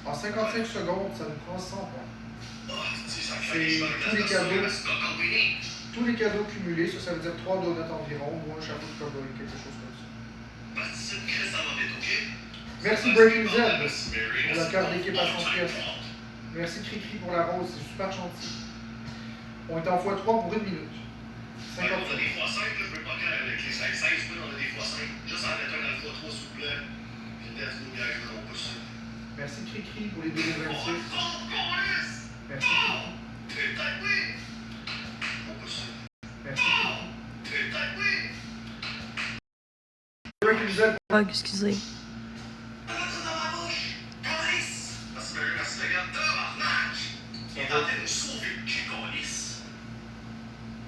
En 55 secondes, ça nous prend 100 points. C'est tous les cadeaux cumulés, ça veut dire 3 donuts environ, ou un chapeau de cowboy, quelque chose comme ça. Merci Breaking Z pour la carte d'équipe à 100 pièces. Merci Cricri pour la rose, c'est super gentil. On est en x3 pour 1 minute. 50 on a des x5, je peux pas faire avec les 16 on a des x5. Juste en mettant dans le x3 s'il vous plaît. Puis let's go guys, on pousse ça. Merci Cricri pour les 2026. Merci Cricri. On pousse ça. Merci Cricri. Excusez. Il est en train de nous sauver le cul, câlisse.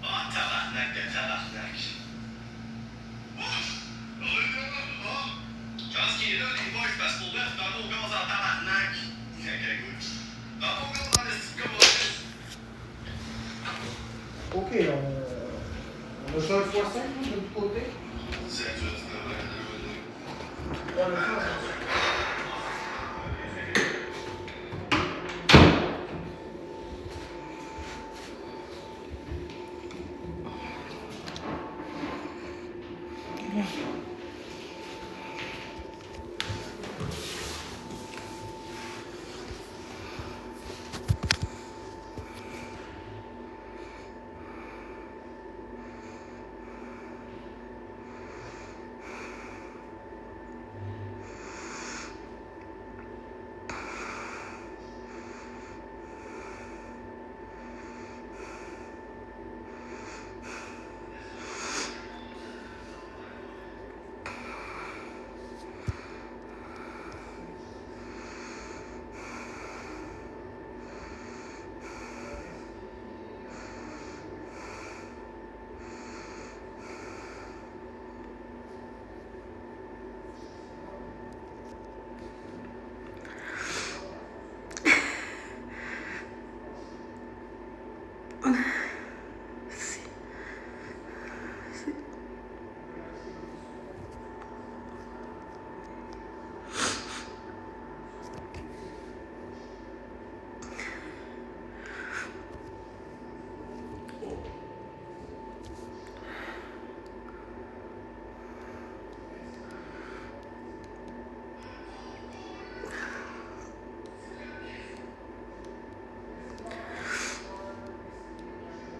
Ah, tabarnak de tabarnak. Je pense qu'il est là, les boys, parce que pour vrai, dans nos gaz en tabarnak. Dans nos gaz en esti de Ok, on a ça le x5 de l'autre côté. C'est juste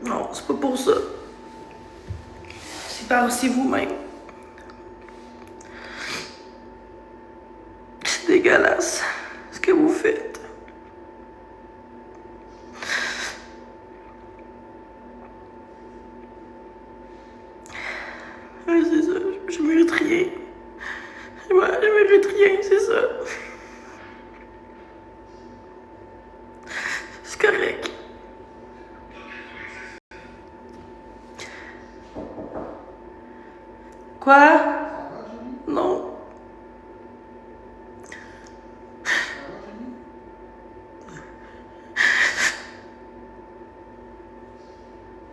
Non, c'est pas pour ça. C'est par-ci vous-même. C'est dégueulasse ce que vous faites. Ouais, c'est ça, je mérite rien. Ouais, je mérite rien, c'est ça. C'est correct. Quoi? Non.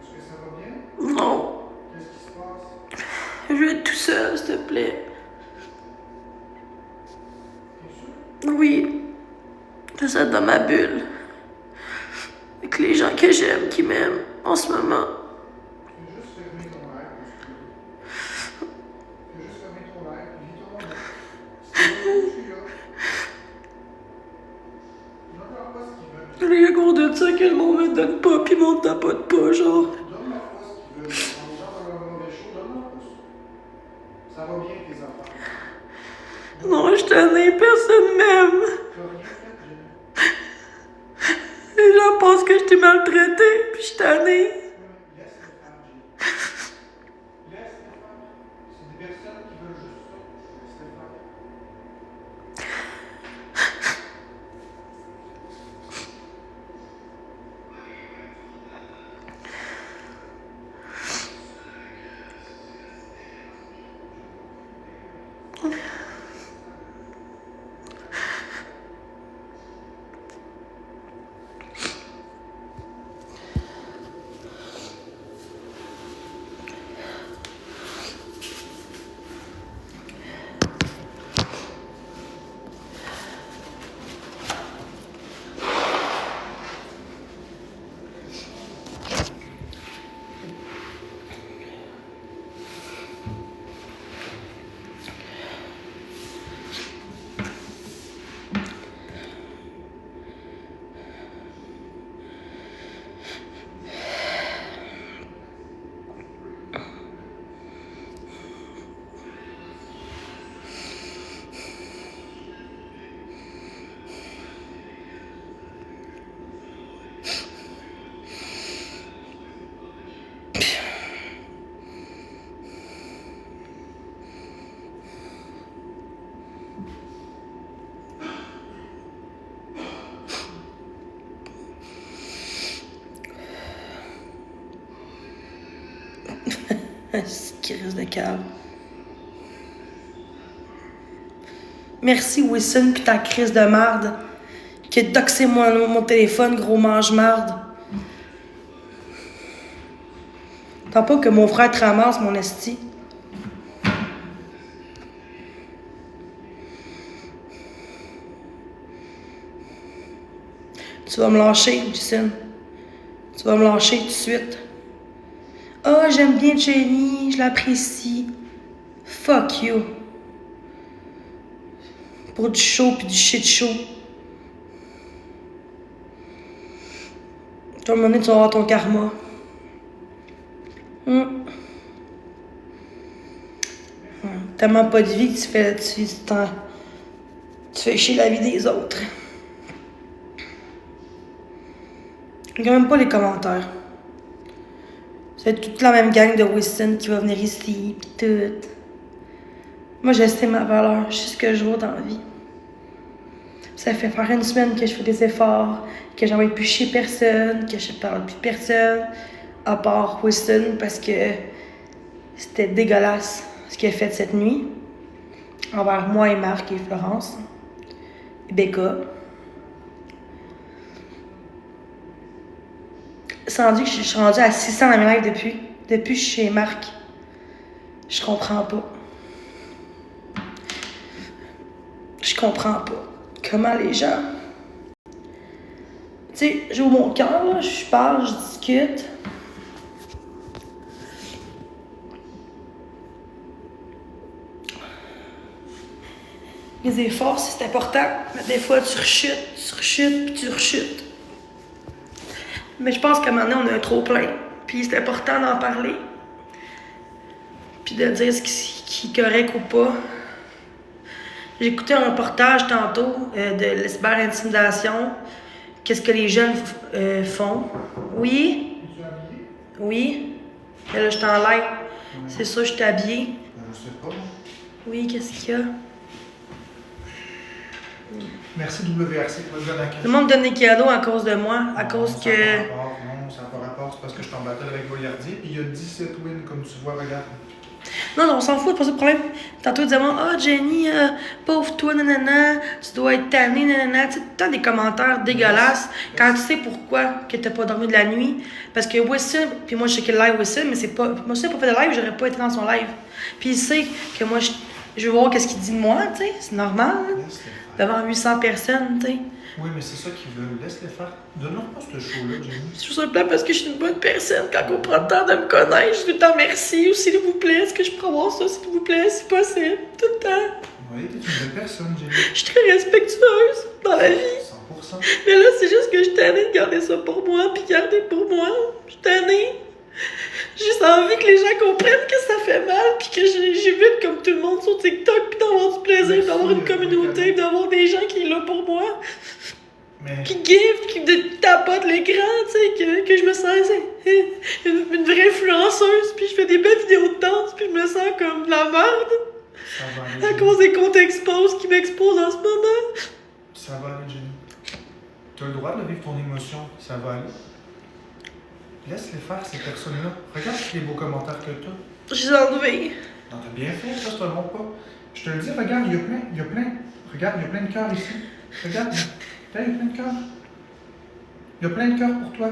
Est-ce que ça va bien? Non. Qu'est-ce qui se passe? Je veux être tout seul, s'il te plaît. T'es sûr? Oui. Je veux être dans ma bulle. Avec les gens que j'aime, qui m'aiment en ce moment. Fais juste fermer ton air, fais juste fermer ton air, puis vis-toi dans le je suis là. Je n'entends pas ce qu'ils veulent. Il y a gros de ça que le monde me donne pas, pis mon tapote pas, genre. Donne-leur pas ce qu'ils veulent. Quand les gens veulent un mauvais show, donne-leur pas ça. Ça va bien, tes enfants. Non, je t'en ai, personne m'aime. Tu n'as rien fait, Jenny. Les gens pensent que je t'ai maltraité, puis je t'en ai. Laisse les femmes, Jenny. Laisse les femmes. C'est des personnes qui veulent juste ça. Laisse les femmes. C'est crise de câble. Merci, Wilson, pis ta crise de marde. Qui a doxé mon téléphone, gros mange-marde. T'as pas que mon frère te ramasse, mon esti. Tu vas me lâcher, Jason. Tu vas me lâcher tout de suite. Oh, j'aime bien Jenny, je l'apprécie. Fuck you. Pour du show pis du shit show. À un moment donné, tu vas avoir ton karma. Tellement pas de vie que tu fais chier la vie des autres. Regarde même pas les commentaires. C'est toute la même gang de Wilson qui va venir ici, pis tout. Moi, je sais ma valeur, je sais ce que je vaux dans la vie. Ça fait faire une semaine que je fais des efforts, que j'envoie plus chez personne, que je parle plus de personne, à part Wilson, parce que c'était dégueulasse ce qu'il a fait cette nuit. Envers moi et Marc et Florence. Et Becca. C'est rendu que je suis rendue à 600 dans mes lives depuis que je suis chez Marc. Je comprends pas. Je comprends pas. Comment les gens... Tu sais, j'ouvre mon cœur, là, je parle, je discute. Les efforts, c'est important, mais des fois, tu rechutes, puis tu rechutes. Mais je pense qu'à un moment donné, on a un trop plein. Puis c'est important d'en parler. Puis de dire ce qui est correct ou pas. J'ai écouté un reportage tantôt de l'cyber-intimidation. Qu'est-ce que les jeunes font? Oui? Oui? Et là, je suis en live. C'est ça, je suis habillée. Je sais pas. Oui, qu'est-ce qu'il y a? Merci WRC pour le bon accueil. Tout le monde donne des cadeaux à cause de moi, à cause que... Non, ça n'a pas rapport. C'est parce que je suis en battle avec Goyardier. Puis il y a 17 wins, comme tu vois, regarde. Non, on s'en fout, c'est pas ça le problème. Tantôt, ils disaient, ah, Jenny, pauvre toi, nanana, tu dois être tannée, nanana. Tu sais, tout le temps des commentaires dégueulasses quand tu sais pourquoi que t'as pas dormi de la nuit. Parce que Wilson, puis moi, je sais qu'il live Wilson, mais c'est pas. Moi, si j'ai pas fait de live, j'aurais pas été dans son live. Puis il sait que moi, je veux voir qu'est-ce qu'il dit de moi, tu sais, c'est normal, hein? Devant 800 personnes, tu sais. Oui, mais c'est ça qu'ils veulent. Laisse-les faire. Donne-leur pas ce show-là, Jenny. Je trouve ça plat parce que je suis une bonne personne. Quand on prend le temps de me connaître, je dis tout le temps merci ou s'il vous plaît, est-ce que je peux avoir ça, s'il vous plaît, si possible, tout le temps. Oui, t'es une bonne personne, Jenny. Je suis très respectueuse dans la vie. 100%. Mais là, c'est juste que je suis tannée de garder ça pour moi, puis garder pour moi. Je suis tannée. J'ai juste envie que les gens comprennent que ça fait mal, puis que j'ai vu comme tout le monde sur TikTok, puis d'avoir du plaisir, d'avoir une communauté, d'avoir des gens qui sont là pour moi. Mais... Qui gift, qui tapotent l'écran, tu sais, que je me sens une vraie influenceuse, puis je fais des belles vidéos de danse, puis je me sens comme de la merde. À cause des comptes expose qui m'exposent en ce moment. Ça va aller, Jenny. Tu as le droit de vivre ton émotion, ça va aller. Laisse-les faire, ces personnes-là. Regarde tous les beaux commentaires que tu as. Je les ai enlevés. Non, t'as bien fait, ça, c'est un bon pas. Je te le dis, regarde, il y a plein. Regarde, il y a plein de cœurs ici. Regarde, là, il y a plein de cœurs. Il y a plein de cœurs pour toi.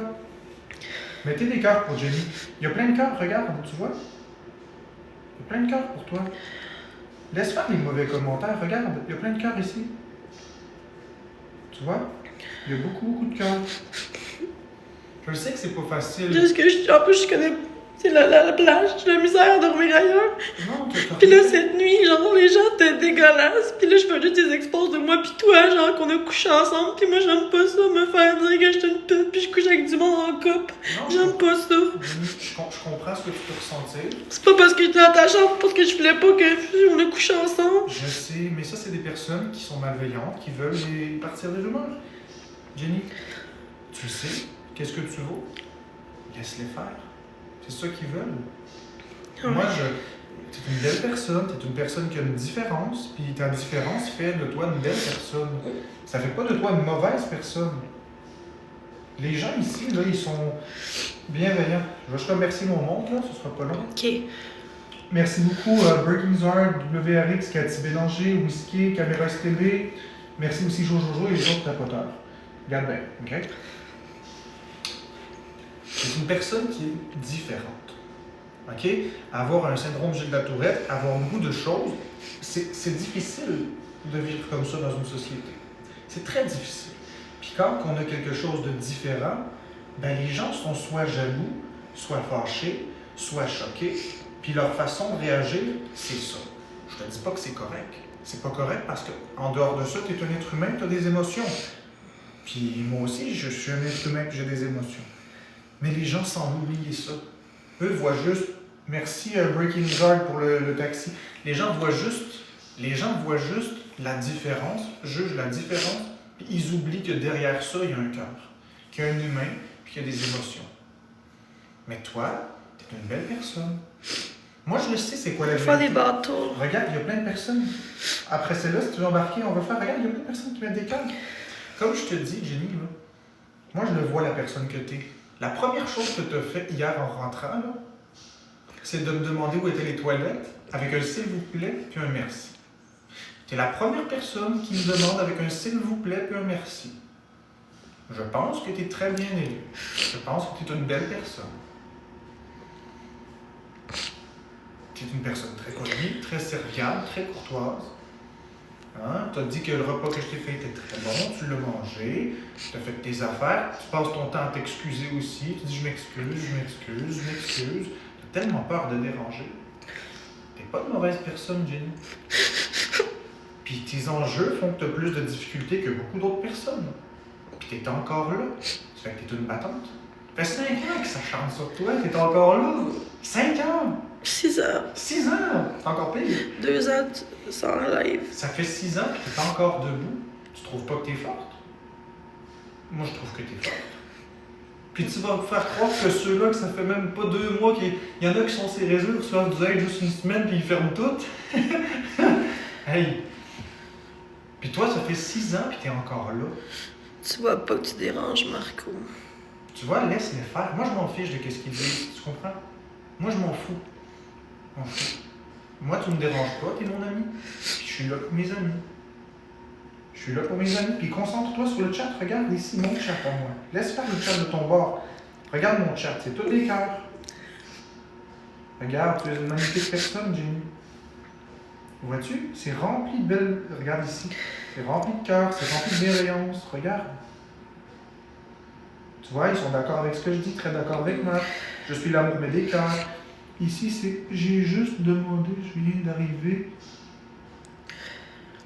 Mettez des cœurs pour Jenny. Il y a plein de cœurs, regarde, tu vois. Il y a plein de cœurs pour toi. Laisse faire les mauvais commentaires, regarde, il y a plein de cœurs ici. Tu vois? Il y a beaucoup de cœurs. Je sais que c'est pas facile. Juste que en plus, je connais. C'est la plage, j'ai la misère à dormir ailleurs. Non, puis là, cette nuit, genre, les gens étaient dégueulasses. Puis là, je fais juste des exposes de moi, puis toi, genre, qu'on a couché ensemble. Puis moi, j'aime pas ça, me faire dire que j'étais une pute, puis je couche avec du monde en couple. J'aime pas ça. Je comprends ce que tu peux ressentir. C'est pas parce que j'étais dans ta chambre, parce que je voulais pas qu'on a couché ensemble. Je sais, mais ça, c'est des personnes qui sont malveillantes, qui veulent partir des rumeurs. Jenny, tu sais qu'est-ce que tu vaux? Laisse-les faire. C'est ça qu'ils veulent. Ouais. Moi, t'es une belle personne, t'es une personne qui a une différence, puis ta différence fait de toi une belle personne. Ça fait pas de toi une mauvaise personne. Les gens ici, là, ils sont bienveillants. Je vais juste remercier mon monde, là, ce sera pas long. OK. Merci beaucoup Breaking Zard, WRX, Cathy Bélanger, Whisky, Caméra STV. Merci aussi Jojojo et les autres tapoteurs. Regarde bien, OK? C'est une personne qui est différente. OK? Avoir un syndrome Gilles Latourette, avoir beaucoup de choses, c'est difficile de vivre comme ça dans une société. C'est très difficile. Puis quand on a quelque chose de différent, ben les gens sont soit jaloux, soit fâchés, soit choqués. Puis leur façon de réagir, c'est ça. Je te dis pas que c'est correct. C'est pas correct parce qu'en dehors de ça, tu es un être humain, tu as des émotions. Puis moi aussi, je suis un être humain et j'ai des émotions. Mais les gens semblent oublier ça. Eux voient juste... Merci Breaking Zard pour le taxi. Les gens voient juste la différence, jugent la différence, puis ils oublient que derrière ça, il y a un cœur, qu'il y a un humain, puis qu'il y a des émotions. Mais toi, tu es une belle personne. Moi, je le sais, c'est quoi la vérité. Faire des bateaux. Regarde, il y a plein de personnes. Après celle-là, si tu veux embarquer, on va faire. Regarde, il y a plein de personnes qui mettent des cœurs. Comme je te dis, Jenny, là, moi, je le vois, la personne que tu es. La première chose que tu as fait hier en rentrant, là, c'est de me demander où étaient les toilettes avec un s'il vous plaît puis un merci. Tu es la première personne qui me demande avec un s'il vous plaît puis un merci. Je pense que tu es très bien élu. Je pense que tu es une belle personne. Tu es une personne très polie, très serviable, très courtoise. Hein? Tu as dit que le repas que je t'ai fait était très bon, tu l'as mangé, tu as fait tes affaires, tu passes ton temps à t'excuser aussi, tu dis je m'excuse. Tu as tellement peur de déranger. Tu n'es pas une mauvaise personne, Jenny. Puis tes enjeux font que tu as plus de difficultés que beaucoup d'autres personnes. Puis tu es encore là. Ça fait que tu es une battante. Ça fait 5 ans que ça chante sur toi, tu es encore là. 5 ans! 6 heures. 6 ans! C'est encore pire. 2 ans sans live. Ça fait 6 ans que tu es encore debout. Tu trouves pas que tu es forte? Moi, je trouve que tu es forte. Puis tu vas me faire croire que ceux-là, que ça fait même pas 2 mois, qu'il y en a qui sont ces réseaux, qui reçoivent du aide juste une semaine, puis ils ferment tout. Hey! Puis toi, ça fait 6 ans, puis tu es encore là. Tu vois pas que tu déranges, Marco. Tu vois, laisse-les faire. Moi, je m'en fiche de ce qu'ils disent. Tu comprends? Moi, je m'en fous. Moi, tu me déranges pas, t'es mon ami. Puis je suis là pour mes amis. Je suis là pour mes amis. Puis concentre-toi sur le chat. Regarde ici mon chat à moi. Laisse faire le chat de ton bord. Regarde mon chat, c'est tous des cœurs. Regarde, tu es une magnifique personne, Jenny. Vois-tu? C'est rempli de belles... Regarde ici. C'est rempli de cœur, c'est rempli de bienveillance. Regarde. Tu vois, ils sont d'accord avec ce que je dis, très d'accord avec moi. Je suis l'amour, mais des cœurs. Ici, c'est j'ai juste demandé, je viens d'arriver.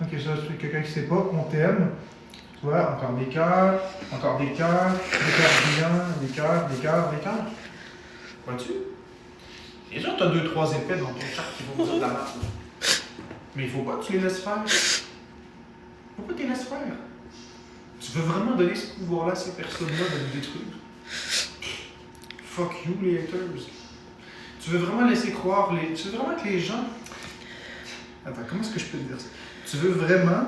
Ok, ça, c'est quelqu'un qui ne sait pas, on t'aime. Tu vois, encore des cœurs, des cœurs brillants, des cœurs. Vois-tu? Déjà, tu as 2-3 épées dans ton chat qui vont dire de la merde. Mais il ne faut pas que tu les laisses faire. Il ne faut pas que tu les laisses faire. Tu veux vraiment donner ce pouvoir-là à ces personnes-là de nous détruire? Fuck you, les haters. Tu veux vraiment laisser croire Tu veux vraiment que les gens... Attends, comment est-ce que je peux te dire ça? Tu veux vraiment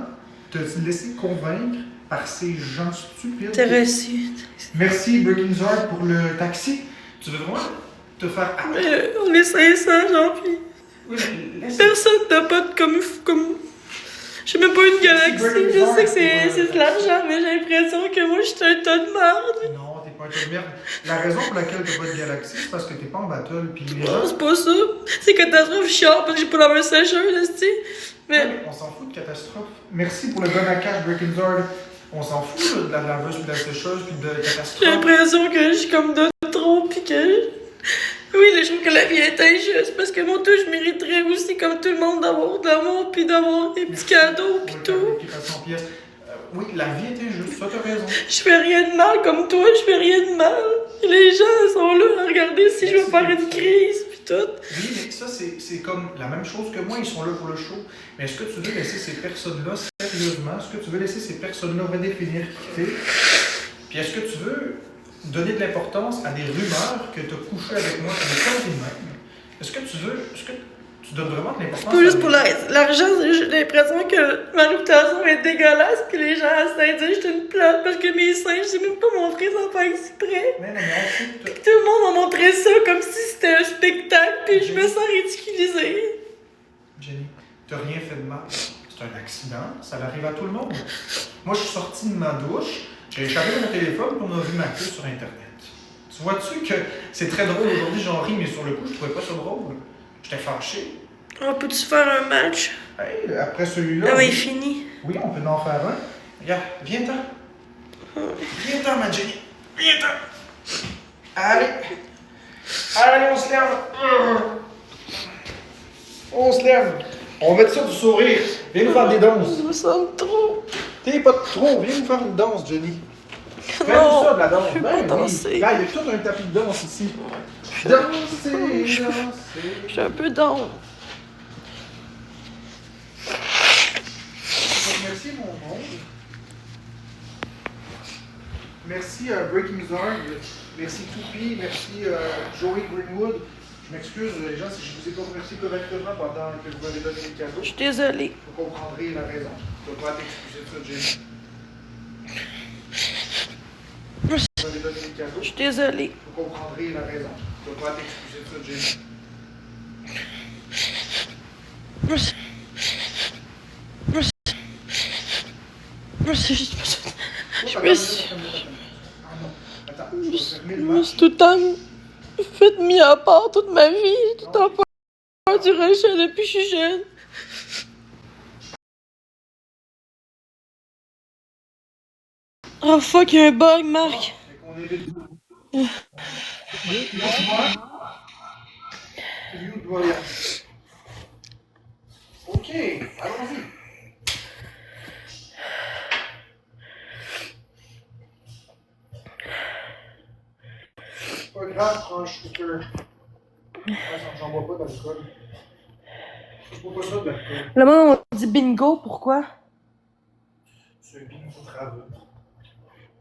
te laisser convaincre par ces gens stupides? T'es reçu. Merci, Breaking Zard, pour le taxi. Tu veux vraiment te faire... On est 500, Jean-Pierre. Oui, mais laisse... Personne n'a pas de comme... J'ai même pas une galaxie. Je sais que c'est de l'argent, mais j'ai l'impression que moi, je suis un tas de merde. Non, t'es pas un tas de merde. La raison pour laquelle t'as pas de galaxie, c'est parce que t'es pas en battle. Puis les gens... Non, c'est pas ça. C'est catastrophe chiant parce que j'ai pas la main sécheuse, tu sais. Mais... On s'en fout de catastrophe. Merci pour le gun à cash, Breaking Zard. On s'en fout là, de la laveuse, puis de la sécheuse, puis de la catastrophe. J'ai l'impression que je suis comme de trop, pis que... Oui, je trouve que la vie est injuste, parce que moi, tout, je mériterais aussi, comme tout le monde, d'avoir de l'amour, puis d'avoir des petits cadeaux, puis tout. Oui, la vie est injuste, ça t'as raison. Je fais rien de mal, comme toi, je fais rien de mal. Et les gens sont là à regarder si je veux faire une crise, puis tout. Oui, mais ça, c'est comme la même chose que moi, ils sont là pour le show. Mais est-ce que tu veux laisser ces personnes-là sérieusement? Est-ce que tu veux laisser ces personnes-là redéfinir qui t'es? Puis est-ce que tu veux donner de l'importance à des rumeurs que tu as couchées avec moi, que je n'ai pas dit même? Est-ce que tu veux... Tu donnes vraiment de l'importance. Pas juste pour l'argent, j'ai l'impression que ma réputation est dégueulasse, que les gens essaient de dire que j'étais une plate parce que mes seins, j'ai même pas montré sans faire exprès. Mais non, mais Puis tout le monde m'a montré ça comme si c'était un spectacle, puis je me sens ridiculisée. Jenny, t'as rien fait de mal. C'est un accident, ça arrive à tout le monde. Moi, je suis sorti de ma douche, j'ai échappé mon téléphone, puis on a vu ma queue sur Internet. Tu vois-tu que c'est très drôle aujourd'hui, j'en ris, mais sur le coup, je trouvais pas ça drôle. J'étais fâché. On peut-tu faire un match? Hey, après celui-là. Ah, oui. il est fini. Oui, on peut en faire un. Regarde, viens-t'en. Viens-t'en, ma Jenny. Viens-t'en. Allez. Allez, on se lève. On se lève. On va mettre ça du sourire. Viens nous faire des danses. Je me sens trop. T'es pas de trop. Viens nous faire une danse, Jenny. Fais-nous Non, ça de la danse. je veux pas danser. Là, il y a tout un tapis de danse ici. Danser, Je danser. suis un peu down. Merci, mon monde. Merci Breaking Zorg. Merci Toupie. Merci Joey Greenwood. Je m'excuse, les gens, si je vous ai pas remercié correctement pendant que vous m'avez donné les cadeaux. Je suis désolée. Vous comprendrez la raison. Je ne dois pas t'excuser de ça, Jenny. Vous m'avez donné les cadeaux. Je suis désolée. Vous comprendrez la raison. Je ne dois pas t'excuser de ça, Jenny. Je me suis tout le temps fait mis à part toute ma vie. J'ai tout le temps peur du rejet depuis que je suis jeune. Oh fuck, il y a un bug, Marc. Ok, allons-y. C'est pas grave, prends un shooter. J'en bois pas d'alcool. Je bois pas ça de l'alcool. Le moment où on dit bingo, pourquoi? C'est un bingo traveux.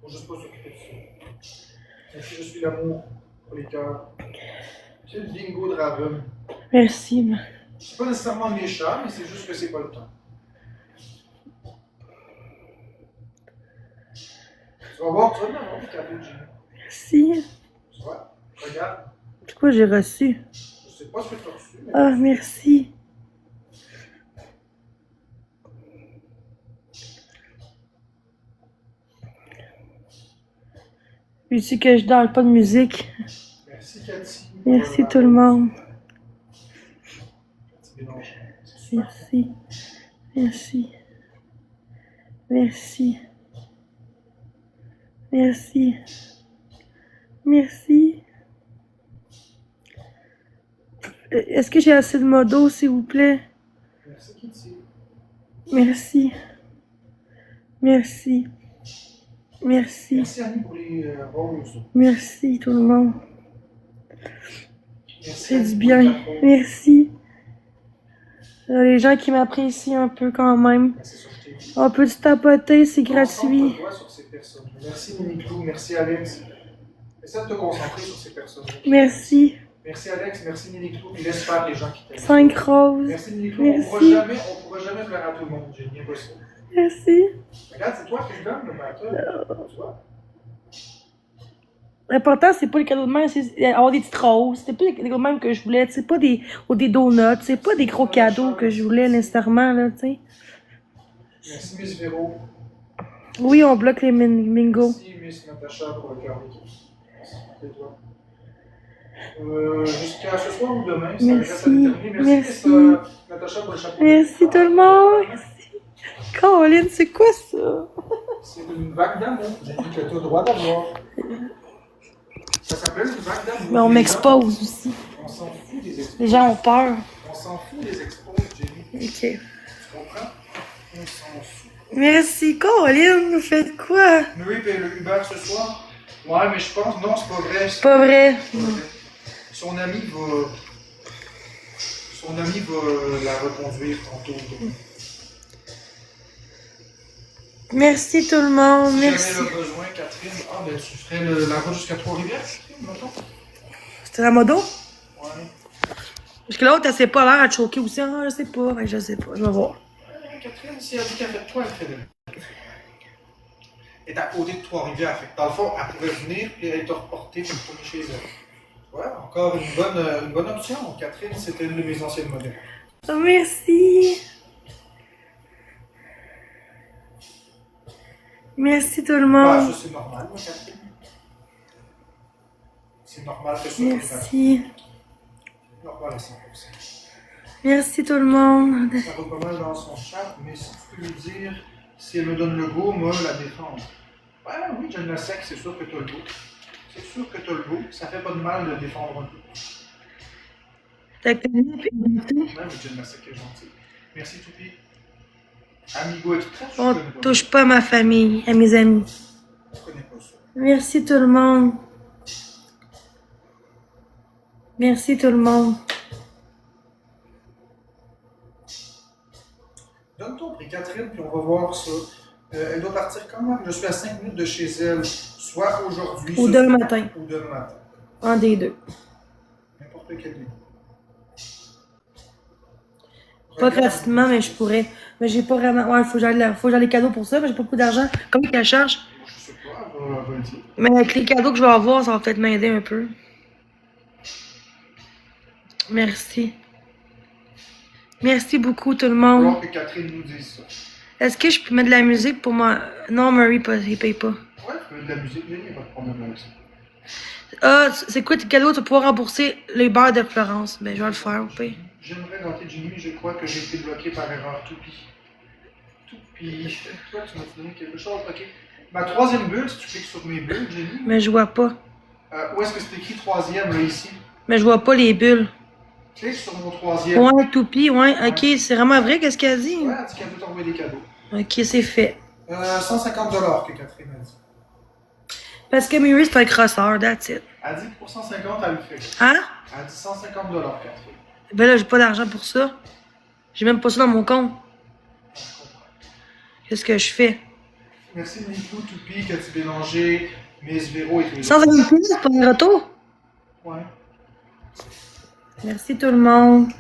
Faut juste pas s'occuper de ça. Ainsi, je suis l'amour pour les cœurs. C'est le bingo de Raven. Merci, Marc. C'est pas nécessairement méchant, mais c'est juste que c'est pas le temps. Tu vas voir, tu vas bien avoir des cadeaux de Jenny. Merci. Tu vois? Regarde. C'est quoi j'ai reçu? Je sais pas ce que tu as reçu, mais. Ah, merci. Veux-tu que je danse pas de musique? Merci, Cathy. Merci tout le monde. Cathy Bélanger. Merci. Merci. Merci. Merci. Merci. Est-ce que j'ai assez de modo, s'il vous plaît? Merci, Kitty. Merci. Merci. Merci. Merci, Annie, pour les roses. Merci tout le monde. Merci, C'est Annie, du pour bien. les 4 roses. Merci. Les gens qui m'apprécient un peu quand même. Merci, sur tes vies. On peut se tapoter, c'est gratuit. Concentre-toi sur ces personnes. Merci, Mini-Clou. Merci, Alex. Essaie de te concentrer sur ces personnes. Merci. Merci, Alex. Merci, Mini-Clou. Puis laisse faire les gens qui t'aiment. 5 roses. Merci, Mini-Clou. Merci. On pourra jamais plaire à tout le monde. Jenny, impossible. Merci. Regarde, c'est toi qui me donne le batteur. Tu vois? L'important, c'est pas les cadeaux de même, c'est avoir des petites roses. C'était pas les cadeaux de même que je voulais. C'est pas des, ou des donuts. C'est pas des gros cadeaux que je voulais nécessairement, là, tu sais. Merci, Miss Véro. Oui, on bloque les mingos. Merci, Miss Natacha, pour le cœur d'équipe. Merci, c'est toi. Jusqu'à ce soir ou demain, ça reste à déterminer. Merci, Miss Natacha, pour le chapeau. Merci tout le monde. Merci. Caroline, c'est quoi ça? C'est une vague d'amour. J'ai dit que tu as le droit d'avoir. Ça s'appelle une vague d'amour. Mais on m'expose aussi. On s'en fout des expos. Les gens ont peur. On s'en fout des expos, Jenny. Ok. Tu comprends? On s'en fout. Merci, Caroline. Vous faites quoi? Oui, puis le Uber ce soir. Ouais, mais je pense, non, c'est pas vrai. C'est pas vrai. Son ami va la reconduire tantôt. Merci tout le monde. Si Merci. jamais elle a besoin, Catherine, ben tu ferais la route jusqu'à Trois-Rivières, Catherine, mettons? C'était la modo? Ouais. Parce que l'autre, elle s'est pas l'air à choquer aussi. Ah, je sais pas. Ben, je sais pas. Je vais voir. Catherine, si elle dit qu'elle fait de toi, elle fait de Elle est à côté de Trois-Rivières. Fait que dans le fond, elle pourrait venir et être reportée comme premier chez elle. Ouais, encore une bonne option. Catherine, c'était une de mes anciennes modèles. Oh, merci. Merci tout le Bah, monde. ça, c'est normal, moi, Catherine. C'est normal que ça. Merci. Normal à 100%. Merci tout le monde. Ça va pas mal dans son chat, mais si tu peux lui dire, si elle me donne le go, moi, la défendre. Ouais, oui, je le sais que c'est sûr que tu as le go. C'est sûr que tu as le go. Ça fait pas de mal de défendre un peu. T'as connu, puis Ouais, mais je le sais que est gentil. Merci, Toupi. Amigo Express, je on connais pas. touche pas à ma famille, à mes amis. Je connais pas ça. Merci tout le monde. Merci tout le monde. Donne ton prix, Catherine, puis on va voir ça. Elle doit partir quand même. Je suis à 5 minutes de chez elle, soit aujourd'hui, Ou demain matin. ou demain matin. Un des deux. N'importe quel début. Pas gratuitement, mais je pourrais. Mais j'ai pas vraiment. Ouais, faut que j'aille les cadeaux pour ça, mais j'ai pas beaucoup d'argent. Combien qu'elle charge? Je sais pas, elle va le dire. Mais avec les cadeaux que je vais avoir, ça va peut-être m'aider un peu. Merci. Merci beaucoup tout le Il va monde. falloir que Catherine nous dise ça. Est-ce que je peux mettre de la musique pour moi? Non, Murray, il paye pas. Ouais, tu veux de la musique, il n'y a pas de problème avec ça. Ah, c'est quoi tes cadeaux? Tu vas pouvoir rembourser les bars de Florence. Ben, je vais le faire, au pire. J'aimerais gâter Jimmy, mais je crois que j'ai été bloqué par erreur. Toupi. Toi, tu m'as donné quelque chose. Ok. Ma troisième bulle, si tu cliques sur mes bulles, Jenny. Mais je vois pas. Où est-ce que c'est écrit troisième, là, ici? Mais je vois pas les bulles. Clique sur mon troisième. Ouais, toupie, ouais. Ok, c'est vraiment vrai, qu'est-ce qu'elle a dit? Ouais, elle dit qu'elle veut t'envoyer des cadeaux. Ok, c'est fait. 150 $ que Catherine a dit. Parce que Murray, c'est un crosseur, that's it. Elle dit que pour 150, elle le fait. Hein? Elle dit 150 $, Catherine. Ben là, j'ai pas d'argent pour ça. J'ai même pas ça dans mon compte. Je comprends. Qu'est-ce que je fais? Merci Nico, Toupi, Cathy Bélanger, Miss Véro et tous les autres. 150 pièces pour un retour? Ouais. Merci tout le monde.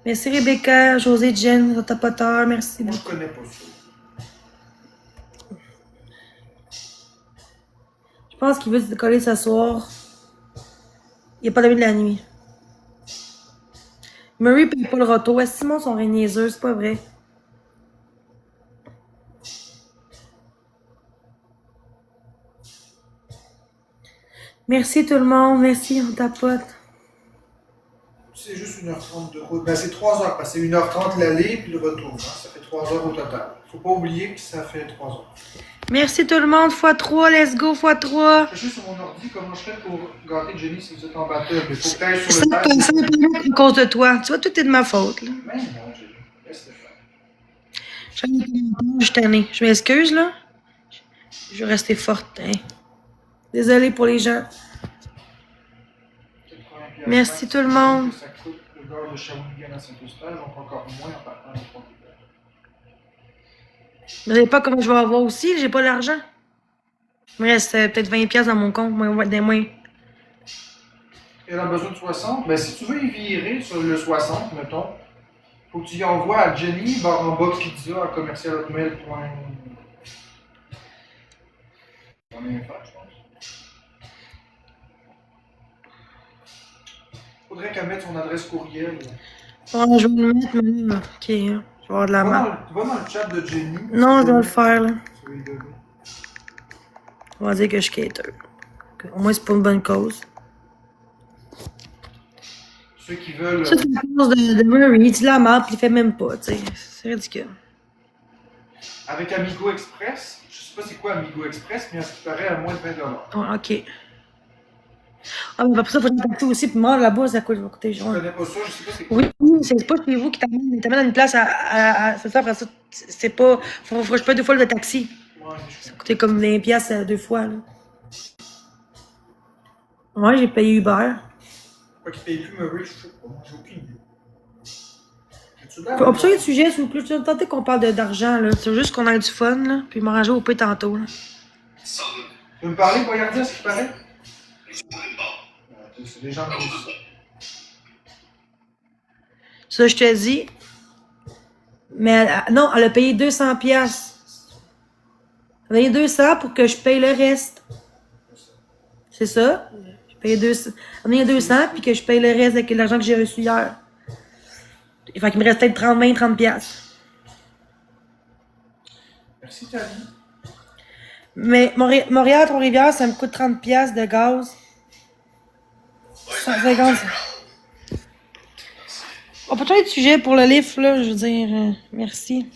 Merci Rebecca, José, Jen, Rotapoteur, merci Moi, je beaucoup. connais pas ça. Je pense qu'il veut se décoller ce soir. Il a pas dormi de la nuit. Murray paye pas le retour. Ouais, Simon sont niaiseux, c'est pas vrai. Merci tout le monde, merci, on tapote. C'est juste 1h30 de route. Ben, c'est 3 heures, parce que c'est 1h30 l'aller puis le retour. Hein. Ça fait 3 heures au total. Faut pas oublier que ça fait 3 heures. Merci tout le monde, x3, let's go, x3. Je suis sur mon ordi, comment je fais pour gâter Jenny si vous êtes en batteur? Il faut que tu sur Ça le pad. à cause de toi. Tu vois, tout est de ma faute, là. Mais non, Jenny. Laisse le faire. Je suis tannée. Je m'excuse, là. Je vais rester forte, hein. Désolée pour les gens. Merci tout le monde. Ça coûte le beurre de Shawinigan à Saint-Eustache, donc encore moins en partant de Trois-Rivières. Vous savez pas comment je vais avoir aussi, j'ai pas l'argent. Il me reste peut-être 20$ dans mon compte, des moins. Elle a besoin de 60. Ben, si tu veux y virer sur le 60, mettons, faut que tu y envoies à Jenny, barre en bas pizza à commercial.hotmail.com. On est faire, je pense. Faudrait qu'elle mette son adresse courriel. Oh, je vais le mettre, mais là, ok, hein. Je vais avoir de la main. Va dans le chat de Jenny. Non, je dois le faire, là. Tu vas lui donner. On va dire que je skater. Au moins, c'est pour une bonne cause. Ceux qui veulent. Ça, c'est une cause de Murray. Il dit la merde, puis il fait même pas, tu sais. C'est ridicule. Avec Amigo Express, je sais pas c'est quoi Amigo Express, mais à ce qui paraît à moins de 20 $. Oh, ok. Ah, mais après ça, il faut que je taxi aussi, puis moi, là-bas, ça coûter Je cher. connais pas ça, je sais pas c'est quoi. Oui, c'est pas chez vous qui t'amène à une place c'est ça, après ça, c'est pas. Faut que je paye 2 fois le taxi. Ouais, Ça coûtait comme 20$ 2 fois, là. Ouais, j'ai payé Uber. Pas qu'il paye plus Murray, je sais pas, j'ai aucune idée. As-tu l'air Faut changer de sujet, s'il vous plaît. Je vais tenter qu'on parle d'argent, là. C'est juste qu'on ait du fun, là. Puis m'arranger au pays tantôt, là. Tu veux me parler, Boyardi, à ce qui paraît? C'est des gens qui disent ça. Ça, je te dis. Mais non, elle a payé 200 piastres. Elle a payé 200 pour que je paye le reste. C'est ça? J'ai payé 200. Elle a payé 200 puis que je paye le reste avec l'argent que j'ai reçu hier. Fait qu'il me reste peut-être 30 piastres. Merci, Tali. Mais Montréal, Trois-Rivières, ça me coûte 30 piastres de gaz. 150. On peut changer de sujet pour le livre, là, je veux dire. Merci.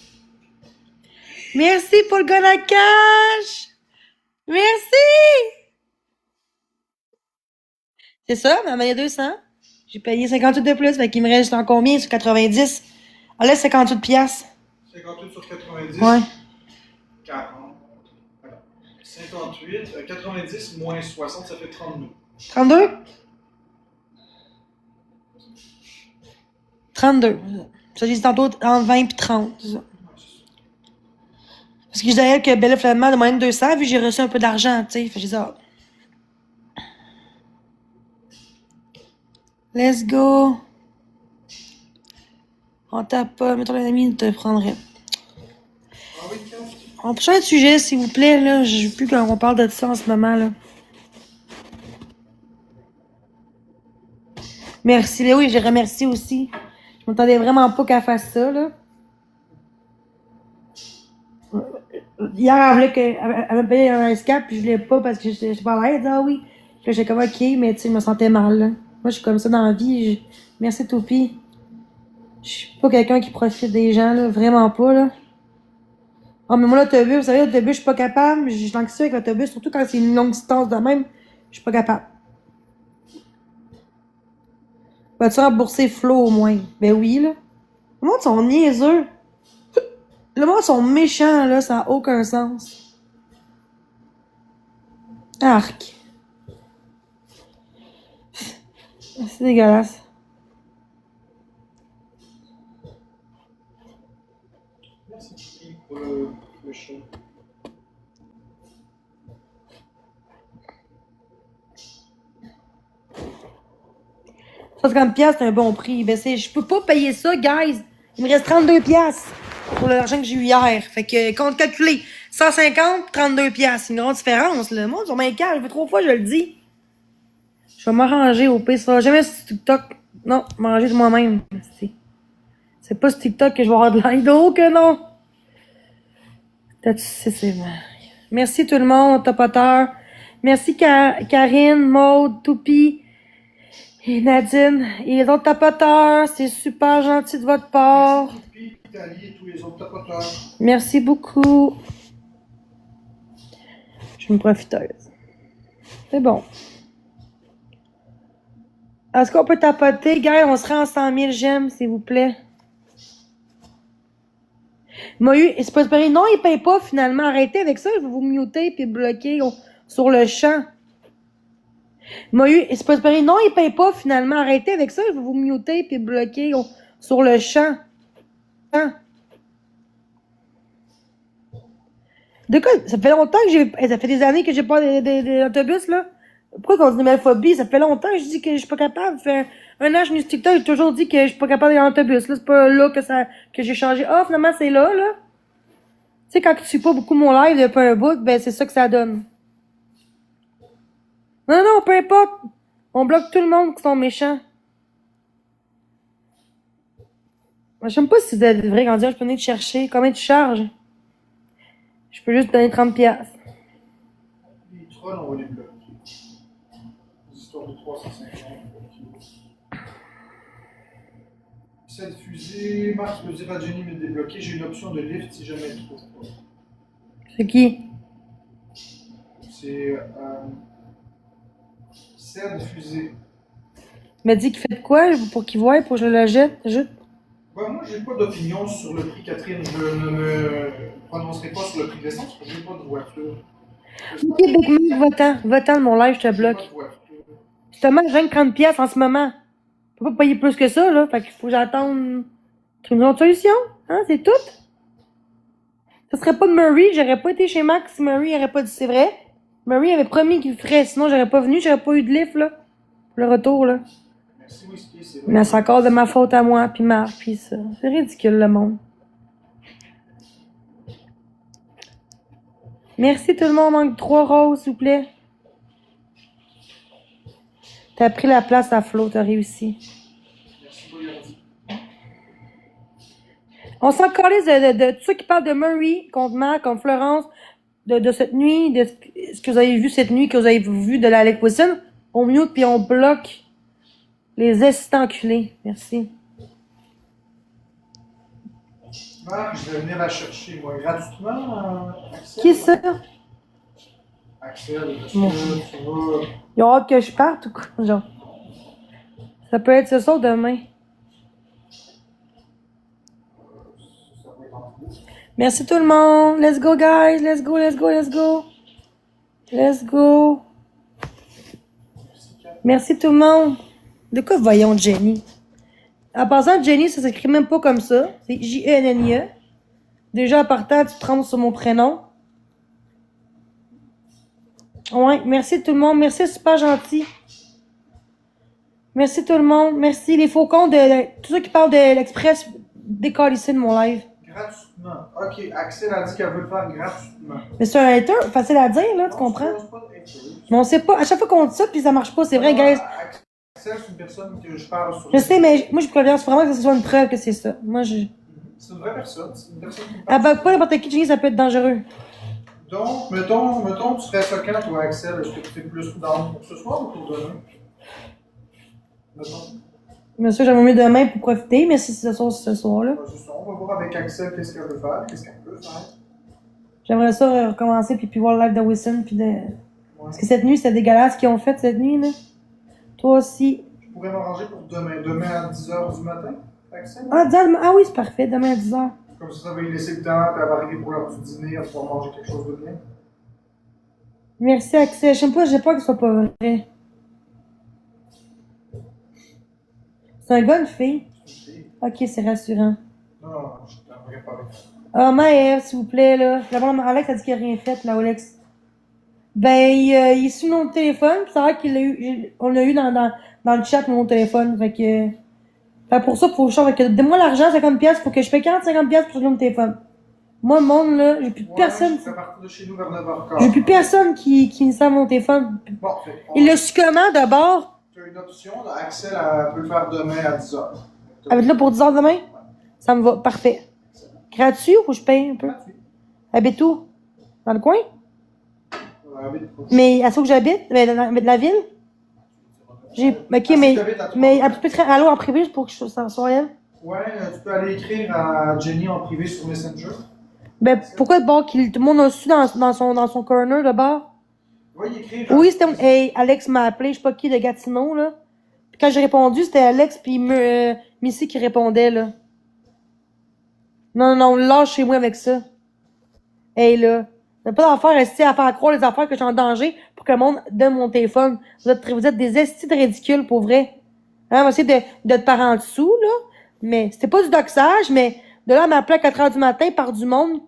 Merci pour le gun à cash! Merci! C'est ça, mais elle m'a donné 200. J'ai payé 58 de plus, fait qu'il me reste en combien sur 90? On laisse 58 piastres. 58 sur 90? Ouais. 40. 58, 90 moins 60, ça fait 32. 32? 32. Ça, j'ai dit tantôt entre 20 et 30. C'est ça. Parce que je disais à elle que Bella finalement de moyenne 200, vu que j'ai reçu un peu d'argent, tu sais. Fait que j'ai dit, ah. Let's go. On tape pas. Mettons les amis, te prendrait. Ah oui, On peut changer de sujet, s'il vous plaît, là. Je veux plus qu'on parle de ça en ce moment, là. Merci, là, oui, j'ai remercié aussi. Je m'attendais vraiment pas qu'elle fasse ça, là. Hier, elle voulait qu'elle me paye un escape, puis je voulais pas parce que j'étais pas à l'aise. Ah oui. Puis j'étais comme, ok, mais tu sais, je me sentais mal, là. Moi, je suis comme ça dans la vie. Merci, Topi. Je suis pas quelqu'un qui profite des gens, là. Vraiment pas, là. Ah, mais moi, l'autobus, vous savez, l'autobus, je suis pas capable. J'ai l'anxiété avec l'autobus, surtout quand c'est une longue distance de même. Je suis pas capable. Vas-tu rembourser Flo, au moins? Ben oui, là. Le monde sont niaiseux. Le monde sont méchants, là. Ça n'a aucun sens. Arc. C'est dégueulasse. Merci pour le show. Ça, 50 piastres, c'est un bon prix. Ben, je peux pas payer ça, guys. Il me reste 32 piastres pour l'argent que j'ai eu hier. Fait que, compte calculé. 150, 32 piastres. C'est une grande différence, là. Moi, sur mes cas, je fais 3 fois, je le dis. Je vais m'arranger au pire. Ça va jamais sur TikTok. Non, m'arranger de moi-même. C'est pas sur TikTok que je vais avoir de l'aide. Oh que non! Merci tout le monde, tapoteur. Merci Karine, Maude, Toupi et Nadine et les autres tapoteurs. C'est super gentil de votre part. Merci Toupi, Italie et tous les autres tapoteurs. Merci beaucoup. Je suis une profiteuse. C'est bon. Est-ce qu'on peut tapoter? Gars, on se rend à 100 000 j'aime, s'il vous plaît. C'est pas espéré. Non, il paye pas finalement. Arrêtez avec ça. Je vais vous muter puis bloquer sur le champ. C'est pas espéré. Non, il paye pas finalement. Arrêtez avec ça. Je vais vous muter puis bloquer sur le champ. De quoi? Ça fait longtemps que ça fait des années que j'ai pas d'autobus, là. Pourquoi qu'on dit mélophobie? Ça fait longtemps que je dis que je suis pas capable de faire un an, je suis sur TikTok, j'ai toujours dit que je suis pas capable d'aller en autobus. Là, c'est pas là que j'ai changé. Ah, finalement, c'est là, là. Tu sais, quand tu suis pas beaucoup mon live depuis un bout, ben, c'est ça que ça donne. Non, peu importe. On bloque tout le monde qui sont méchants. Je sais même pas si vous êtes vrai, quand dire, je peux venir te chercher. Combien tu charges? Je peux juste te donner 30 piastres. Les trolls, on va les bloquer. Des histoires de 350. 7 fusées. Marc peut dire à Jenny de me débloquer. J'ai une option de lift si jamais elle trouve pas. C'est qui? C'est 7 fusées. Il m'a dit qu'il fait de quoi pour qu'il voie, pour que je le jette? Ben, moi, j'ai pas d'opinion sur le prix, Catherine. Je ne me prononcerai pas sur le prix de l'essence parce que j'ai pas de voiture. Ok, Big Mac, va-t'en de mon live, je te bloque. Justement, je gagne 30 piastres en ce moment. Je peux pas payer plus que ça, là. Fait qu'il faut que j'attende une autre solution. Hein, c'est tout. Ce serait pas de Murray, j'aurais pas été chez Max si Murray aurait pas dit c'est vrai. Murray avait promis qu'il ferait, sinon j'aurais pas venu, j'aurais pas eu de lift, là. Pour le retour, là. Merci, Whisky, c'est vrai. Mais c'est encore de ma faute à moi, puis Marc, puis ça. C'est ridicule, le monde. Merci tout le monde, manque 3 roses, s'il vous plaît. T'as pris la place à Flo, t'as réussi. Merci, Boyardi. On s'en calisse de tous ceux qui parlent de Murray contre Marc, contre Florence, de cette nuit, de ce que vous avez vu cette nuit, que vous avez vu de l'Alec Wilson. On mute puis on bloque les assistants enculés. Merci. Marc, je vais venir la chercher, moi, gratuitement, Axel. Qui ça? Axel, est-ce Bon. que tu vas... Ils ont hâte que je parte ou quoi? Genre. Ça peut être ce soir demain. Ça va être en plus. Merci tout le monde. Let's go, guys. Let's go, let's go, let's go. Let's go. Merci tout le monde. De quoi voyons Jenny? En passant, Jenny, ça s'écrit même pas comme ça. C'est J-E-N-N-I-E. Déjà, en partant, tu te trompes sur mon prénom. Ouais, merci tout le monde. Merci, c'est super gentil. Merci tout le monde. Merci les faucons de tous ceux qui parlent de l'Express décalissé de mon live. Gratuitement. Ok, Axel a dit qu'elle veut le faire gratuitement. Mais c'est un hater, facile à dire, là, tu comprends? C'est pas de hater. Mais on sait pas. À chaque fois qu'on dit ça, puis ça marche pas, c'est vrai, Non, guys. Axel, c'est une personne que je parle sur. Je sais, mais moi, je préviens vraiment que ce soit une preuve que c'est ça. Moi, je. C'est une vraie personne. C'est une personne qui me Ah, parle. bah, pas n'importe qui, Jenny, ça peut être dangereux. Donc, mettons, tu serais ça quand, toi, Axel? Est-ce que tu es plus down pour ce soir ou pour demain? Mettons. Bien sûr, j'aimerais mieux demain pour profiter, mais si c'est ce soir-là. Ouais, c'est ça. On va voir avec Axel qu'est-ce qu'elle veut faire, qu'est-ce qu'elle peut faire. J'aimerais ça recommencer, puis voir le live de Wilson, puis de. Ouais. Parce que cette nuit, c'était dégueulasse ce qu'ils ont fait cette nuit, là. Toi aussi. Je pourrais m'arranger pour demain. Demain à 10h du matin, Axel? Ah oui, c'est parfait, demain à 10h. Comme ça va lui laisser le temps, puis elle va arriver pour l'heure du dîner, elle va pouvoir manger quelque chose de bien. Merci, Axel. Je sais pas, j'ai peur que ce soit pas vrai. C'est un gars, une fille? Ok, c'est rassurant. Non, non, je t'aimerais pas avec ça. Ah, Maëv, s'il vous plaît, là. D'abord, Alex a dit qu'il n'a rien fait, là, Alex. Ben, il est sur mon téléphone, pis c'est vrai qu'il l'a eu, on l'a eu dans le chat, mon téléphone. Fait que pour ça, faut que je change. Donne-moi l'argent, 50$, faut que je paye 40-50$ pour changer mon téléphone. Moi, le monde, là, j'ai plus personne. Je serais parti de chez nous vers 9h15. J'ai plus personne qui me sert mon téléphone. Bon, fait, Il l'a su comment, d'abord? tu as une option, là, Axel, elle peut le faire demain à 10h. Elle va être là pour 10h demain? Ça me va, parfait. Gratuit ou faut que je paye un peu? Gratuit. Habite où? Dans le coin? Habite pas. Mais à ce que j'habite? Mais de la ville? Ok, mais elle peut être allô en privé juste pour que je sois elle? Ouais, tu peux aller écrire à Jenny en privé sur Messenger. Ben, pourquoi de bord tout le monde a su dans son corner de bord? Va y écrire. Oui, c'était. Hey, Alex m'a appelé, je sais pas qui, de Gatineau, là. Puis quand j'ai répondu, c'était Alex puis Missy qui répondait, là. Non, lâchez-moi avec ça. Hey, là. Vous n'avez pas d'affaire rester à faire croire les affaires que je suis en danger pour que le monde donne mon téléphone. Vous êtes des estis de ridicules, pour vrai. Hein, on va essayer de te parler en dessous, là. Mais c'était pas du doxage, mais de là à m'appeler à 4h du matin par du monde.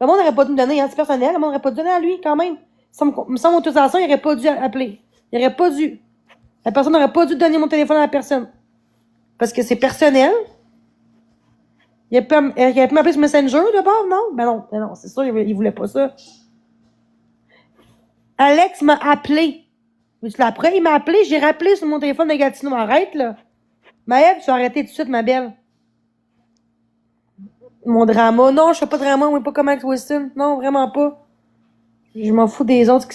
Le monde n'aurait pas dû me donner, hein, c'est personnel, le monde n'aurait pas dû donner à lui, quand même. Sans autorisation, il n'aurait pas dû appeler. Il n'aurait pas dû. La personne n'aurait pas dû donner mon téléphone à la personne. Parce que c'est personnel. Il a pu m'appeler sur Messenger, d'abord, non? Ben non, c'est sûr, il voulait pas ça. Alex m'a appelé. Après, il m'a appelé, j'ai rappelé sur mon téléphone de Gatineau. Arrête, là. Maëve, tu vas arrêter tout de suite, ma belle. Mon drama. Non, je fais pas de drama, moi, pas comme Alex Wilson. Non, vraiment pas. Je m'en fous des autres.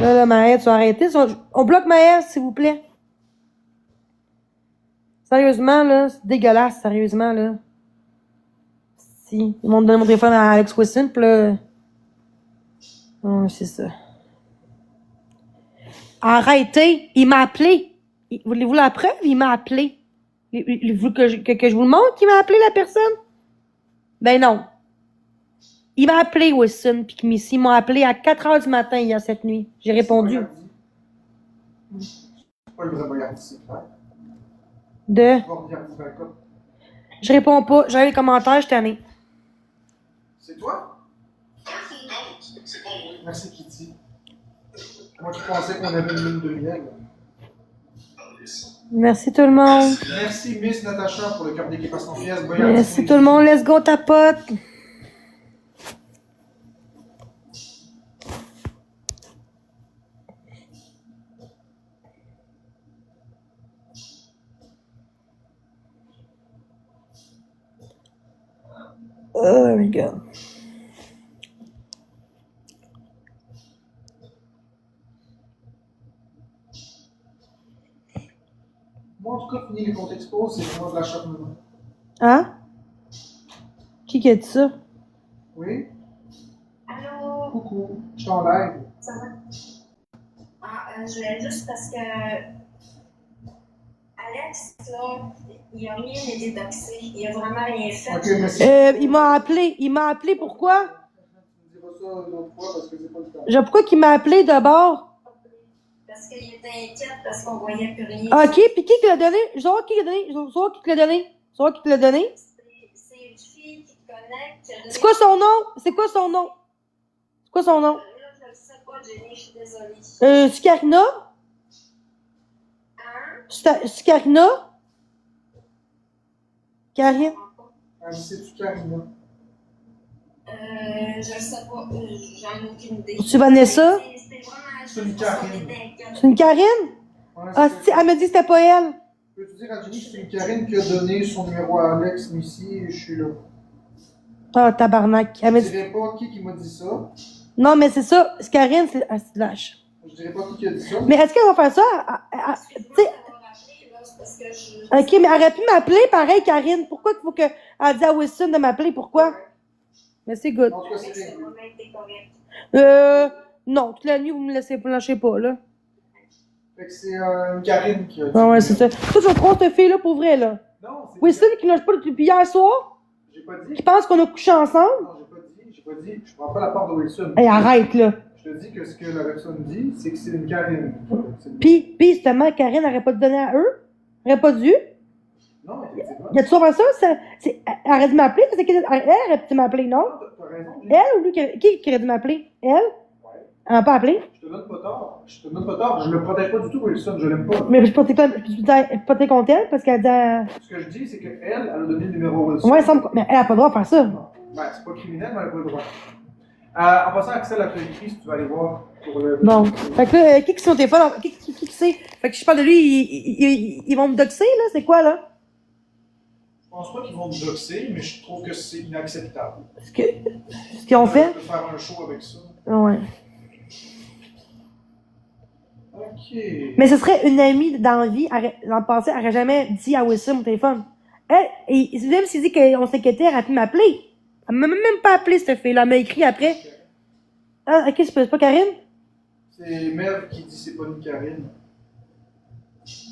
Là, Maëve, tu vas arrêter. On bloque Maëve, s'il vous plaît. Sérieusement, là, c'est dégueulasse, sérieusement, là. Si, ils m'ont donné mon téléphone à Alex Wilson, pis là... Oh, c'est ça. Arrêtez! Il m'a appelé! Voulez-vous la preuve? Il m'a appelé. Voulez-vous que je vous le montre qu'il m'a appelé, la personne? Ben non. Il m'a appelé, Wilson, pis Missy m'a appelé à 4h du matin, hier, cette nuit. J'ai répondu. C'est pas le vrai Boyardi, c'est clair. Je réponds pas. J'avais les commentaires, je t'en ai. C'est toi? Un faux compte, c'est pas moi. Merci, Kitty. Moi qui pensais qu'on avait une lune de miel. Merci tout le monde. Merci Miss Natacha pour le cœur d'équipe à 100 pièces. Merci tout le monde. Let's go, tapote. Oh, there we go. Moi, en tout cas, fini les comptes expos, c'est moi de la shop maintenant. Hein? Qui a dit ça? Oui? Allô? Coucou, je suis en live. Ça va? Je voulais juste parce que Alex, là, il a rien été doxé. Il a vraiment rien fait. Ok, merci. Il m'a appelé. Il m'a appelé pourquoi? Tu me diras ça une autre fois parce que c'est pas le temps. Pourquoi qu'il m'a appelé d'abord? Parce qu'il était inquiète parce qu'on voyait plus rien. Ok, puis qui te l'a donné? Je veux savoir qui l'a donné. Je veux savoir qui te l'a donné. Je veux savoir qui te l'a donné. C'est une fille qui te connecte. qui a donné- C'est quoi son nom? C'est quoi son nom? C'est quoi son nom? Là, je le sais pas, Jenny, je suis désolée. C'est Karina? Hein? C'est Karina? Karine? Ah, c'est-tu Karina? Je le sais pas. J'en ai aucune idée. C'est Vanessa? C'était vraiment C'est une juste parce qu'on Karine. était inquiète. C'est une Karine? Ouais, Ah, c'est si, elle m'a dit que c'était pas elle. Peux-tu dire à Jenny que c'est une Karine qui a donné son numéro à Alex Missy et je suis là. Ah, tabarnak. Elle m'a Je dit... dirais pas qui m'a dit ça. Non, mais c'est ça. C'est Karine, c'est... Ah, c'est lâche. Je dirais pas qui a dit ça. Mais est-ce qu'elle va faire ça? Excuse-moi Tu sais... d'avoir appelé, là, c'est parce que je... Ok, mais elle aurait pu m'appeler pareil, Karine. Pourquoi il faut qu'elle dise à Wilson de m'appeler? Pourquoi? Mais c'est good. En tout cas, Alex, c'est le moment était correct. Non, toute la nuit, vous me lâchez pas, là. Fait que c'est une Karine qui a dit. Ah ouais, c'est ça. Toi, tu vas croire cette fille-là pour vrai, là. Non, c'est. Wilson qui lâche pas depuis hier soir, J'ai pas dit. qui pense qu'on a couché ensemble. Non, j'ai pas dit. Je prends pas la part de Wilson. Hey, arrête, là. Je te dis que ce que la personne dit, c'est que c'est une Karine. Puis justement, Karine n'aurait pas donné à eux. Elle aurait pas dû. Non, effectivement. Y a-tu souvent ça? Elle aurait dû m'appeler? Elle aurait pu m'appeler, non? Non, t'as raison. Elle ou lui? Qui aurait dû m'appeler? Elle? Ouais. Elle m'a pas appelé? Je te donne pas tort. Je te donne pas tort. Je le protège pas du tout, Wilson. Je l'aime pas. Mais je peux pas contre elle parce qu'elle dit... Ce que je dis, c'est qu'elle a donné le numéro à Wilson. Ouais, mais elle a pas le droit de faire ça. Ben, c'est pas criminel, mais elle a pas le droit. En passant, Axel a fait écrit, si tu vas aller voir pour le. Bon. Fait que là, qui son téléphone? Qui c'est? Fait que je parle de lui, ils vont me doxer, là? C'est quoi, là? Je pense pas qu'ils vont me doxer, mais je trouve que c'est inacceptable. Ce qu'ils ont fait? De faire un show avec ça. Ah ouais. Ok. Mais ce serait une amie dans la vie, dans le passé, elle aurait jamais dit à Wilson mon téléphone. Elle, même s'il dit qu'on s'inquiétait, elle aurait pu m'appeler. Elle m'a même pas appelé, cette fille-là. Elle m'a écrit après. Ah, ok, c'est pas Karine? C'est Mev qui dit c'est pas une Karine.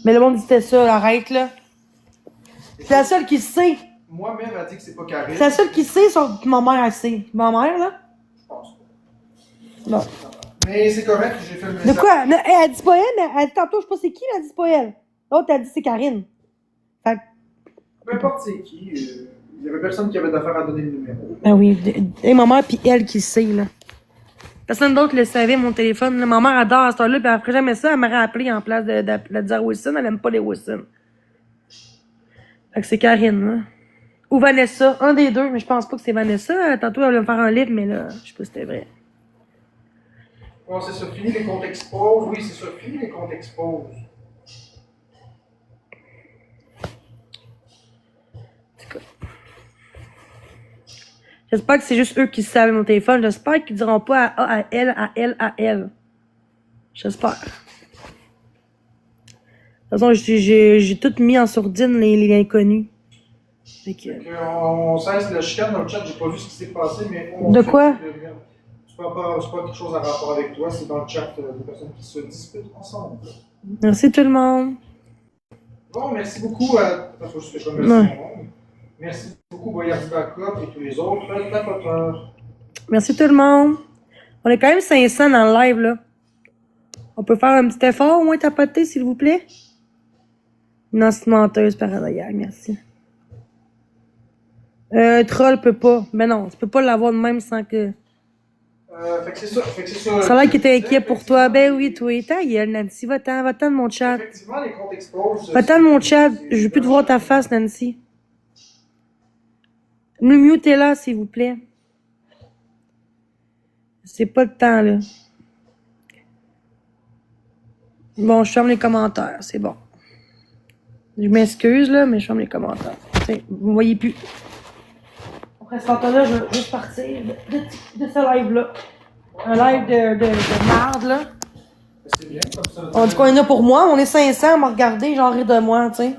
Mais le monde dit c'était ça, arrête, là. C'est la seule qui sait. Moi, Mev a dit que c'est pas Karine. C'est la seule qui sait, sauf que ma mère, elle sait. Ma mère, là? Je pense pas. Non. Mais c'est correct, j'ai fait le De message. quoi? Non, elle dit pas elle, mais elle dit tantôt, je sais pas c'est qui, mais elle dit pas elle. L'autre, elle dit c'est Karine. Fait que, Peu importe c'est qui, il y avait personne qui avait d'affaire à donner le numéro. ben oui, et ma mère, puis elle qui sait, là. Personne d'autre le savait, mon téléphone. Là. Ma mère adore à cette heure-là, puis après jamais ça, elle m'aurait appelé en place de dire Wilson. Elle aime pas les Wilson. Fait que c'est Karine, là. Ou Vanessa, un des deux, mais je pense pas que c'est Vanessa. Tantôt, elle voulait me faire un livre, mais là, je sais pas si c'était vrai. Bon, c'est ça, fini les comptes expose. Oui, c'est ça, fini les comptes expose. J'espère que c'est juste eux qui savent mon téléphone. J'espère qu'ils diront pas à elle, à elle, à elle. J'espère. De toute façon, j'ai tout mis en sourdine les inconnus. Fait que... On cesse le chicane dans le chat, j'ai pas vu ce qui s'est passé, mais De quoi? C'est pas quelque chose à rapport avec toi, c'est dans le chat des personnes qui se disputent ensemble. Merci tout le monde. Bon, merci beaucoup à. Parce que je fais comme merci mon monde. Merci beaucoup, Boyardi Backup et tous les autres tapoteurs. Merci tout le monde. On est quand même 500 dans le live, là. On peut faire un petit effort, au moins tapoter, s'il vous plaît? Non, c'est une menteuse paranoïaque, merci. Troll peut pas. Ben non, tu peux pas l'avoir de même sans que... Fait que c'est ça. Fait que c'est ça. Ça a l'air qu'il était inquiet pour toi. Ben oui, toi. Ta gueule, Nancy. Va-t'en de mon chat. Effectivement, les comptes explosent. Va-t'en de mon chat. Je veux plus te voir ta face, Nancy. Le mieux, t'es là, s'il vous plaît. C'est pas le temps, là. Bon, je ferme les commentaires. C'est bon. Je m'excuse, là, mais je ferme les commentaires. T'sais, vous me voyez plus. Après ce temps-là, je vais juste partir de ce live-là. Un live de marde, là. C'est bien, comme ça. On dit qu'on est là pour moi. On est 500 à me regarder, genre rire de moi, tu sais.